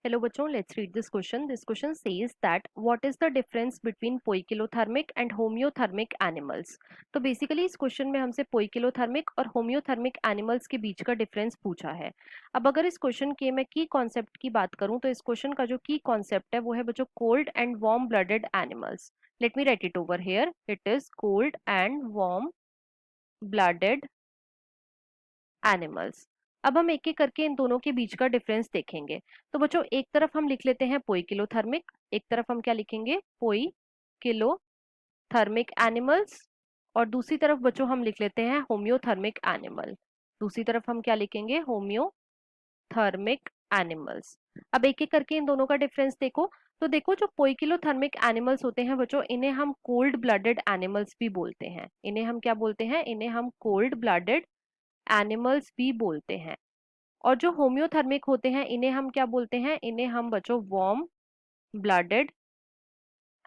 Hello बच्चों, let's read this question. This question says that what is the difference between poikilothermic and homeothermic animals? तो basically इस question में हमसे poikilothermic और homeothermic animals के बीच का डिफरेंस पूछा है। अब अगर इस क्वेश्चन के मैं की कॉन्सेप्ट की बात करूं तो इस क्वेश्चन का जो की कॉन्सेप्ट है वो है बच्चों cold and warm blooded animals. Let me right it over here, it is cold and warm blooded animals. अब हम एक एक करके इन दोनों के बीच का डिफरेंस देखेंगे। तो बच्चों एक तरफ हम लिख लेते हैं पोइकिलोथर्मिक, एक तरफ हम क्या लिखेंगे पोइकिलोथर्मिक एनिमल्स, और दूसरी तरफ बच्चों हम लिख लेते हैं होम्योथर्मिक एनिमल। दूसरी तरफ हम क्या लिखेंगे होम्योथर्मिक एनिमल्स। अब एक एक करके इन दोनों का डिफरेंस देखो। तो देखो जो पोइकिलोथर्मिक एनिमल्स होते हैं बच्चों, इन्हें हम कोल्ड ब्लडेड एनिमल्स भी बोलते हैं। इन्हें हम क्या बोलते हैं? इन्हें हम कोल्ड ब्लडेड एनिमल्स भी बोलते हैं। और जो होम्योथर्मिक होते हैं इन्हें हम क्या बोलते हैं? इन्हें हम बच्चों वार्म ब्लडेड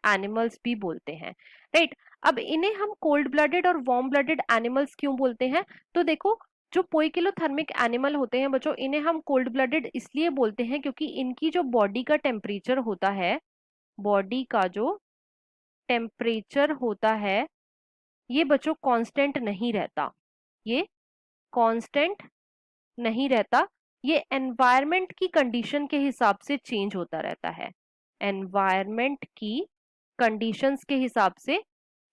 एनिमल्स भी बोलते हैं, राइट। अब इन्हें हम कोल्ड ब्लडेड और वार्म ब्लडेड एनिमल्स क्यों बोलते हैं? तो देखो जो पोइकिलोथर्मिक एनिमल होते हैं बच्चों, इन्हें हम कोल्ड ब्लडेड इसलिए बोलते हैं क्योंकि इनकी जो बॉडी का टेम्परेचर होता है, बॉडी का जो टेम्परेचर होता है ये बच्चों कांस्टेंट नहीं रहता। ये कांस्टेंट नहीं रहता, ये एनवायरनमेंट की कंडीशन के हिसाब से चेंज होता रहता है। एनवायरनमेंट की कंडीशंस के हिसाब से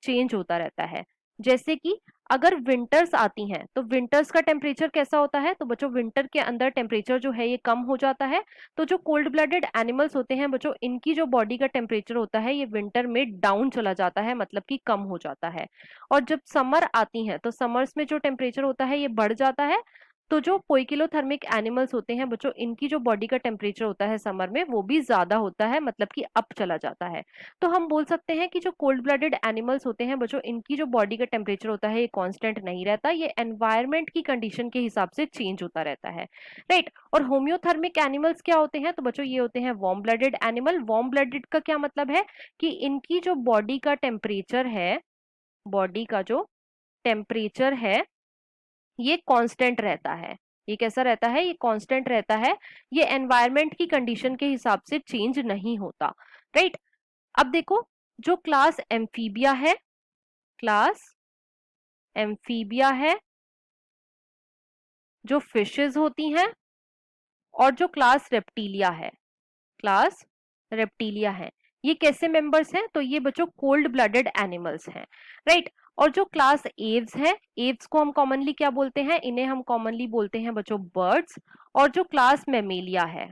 चेंज होता रहता है। जैसे कि अगर विंटर्स आती हैं तो विंटर्स का टेम्परेचर कैसा होता है? तो बच्चों विंटर के अंदर टेम्परेचर जो है ये कम हो जाता है। तो जो कोल्ड ब्लडेड एनिमल्स होते हैं बच्चों, इनकी जो बॉडी का टेम्परेचर होता है ये विंटर में डाउन चला जाता है, मतलब कि कम हो जाता है। और जब समर आती हैं तो समर्स में जो टेम्परेचर होता है ये बढ़ जाता है। तो जो पोइकिलोथर्मिक एनिमल्स होते हैं बच्चों, इनकी जो बॉडी का टेम्परेचर होता है समर में वो भी ज्यादा होता है, मतलब कि अप चला जाता है। तो हम बोल सकते हैं कि जो कोल्ड ब्लडेड एनिमल्स होते हैं बच्चों, इनकी जो बॉडी का टेम्परेचर होता है ये कांस्टेंट नहीं रहता, ये एनवायरनमेंट की कंडीशन के हिसाब से चेंज होता रहता है, राइट। और होम्योथर्मिक एनिमल्स क्या होते हैं? तो बच्चों ये होते हैं warm blooded animal. Warm blooded का क्या मतलब है? कि इनकी जो बॉडी का टेम्परेचर है, बॉडी का जो टेम्परेचर है ये कांस्टेंट रहता है। ये कैसा रहता है? ये कांस्टेंट रहता है, ये एनवायरनमेंट की कंडीशन के हिसाब से चेंज नहीं होता, राइट। अब देखो जो क्लास एम्फीबिया है, क्लास एम्फीबिया है, जो फिशेस होती हैं, और जो क्लास रेप्टीलिया है, क्लास रेप्टीलिया है, ये कैसे मेंबर्स हैं? तो ये बच्चों कोल्ड ब्लडेड एनिमल्स हैं, राइट। और जो क्लास एव्स है, एव्स को हम कॉमनली क्या बोलते हैं? इन्हें हम कॉमनली बोलते हैं बच्चों बर्ड्स। और जो क्लास मेमेलिया है,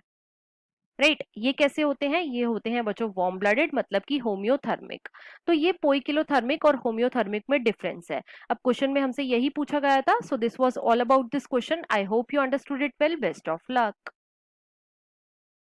राइट, ये कैसे होते हैं? ये होते हैं बच्चों वार्म ब्लडेड, मतलब कि होम्योथर्मिक। तो ये पोइकिलोथर्मिक और होम्योथर्मिक में डिफरेंस है। अब क्वेश्चन में हमसे यही पूछा गया था। So this was all about this question. I hope you understood it well. Best of luck.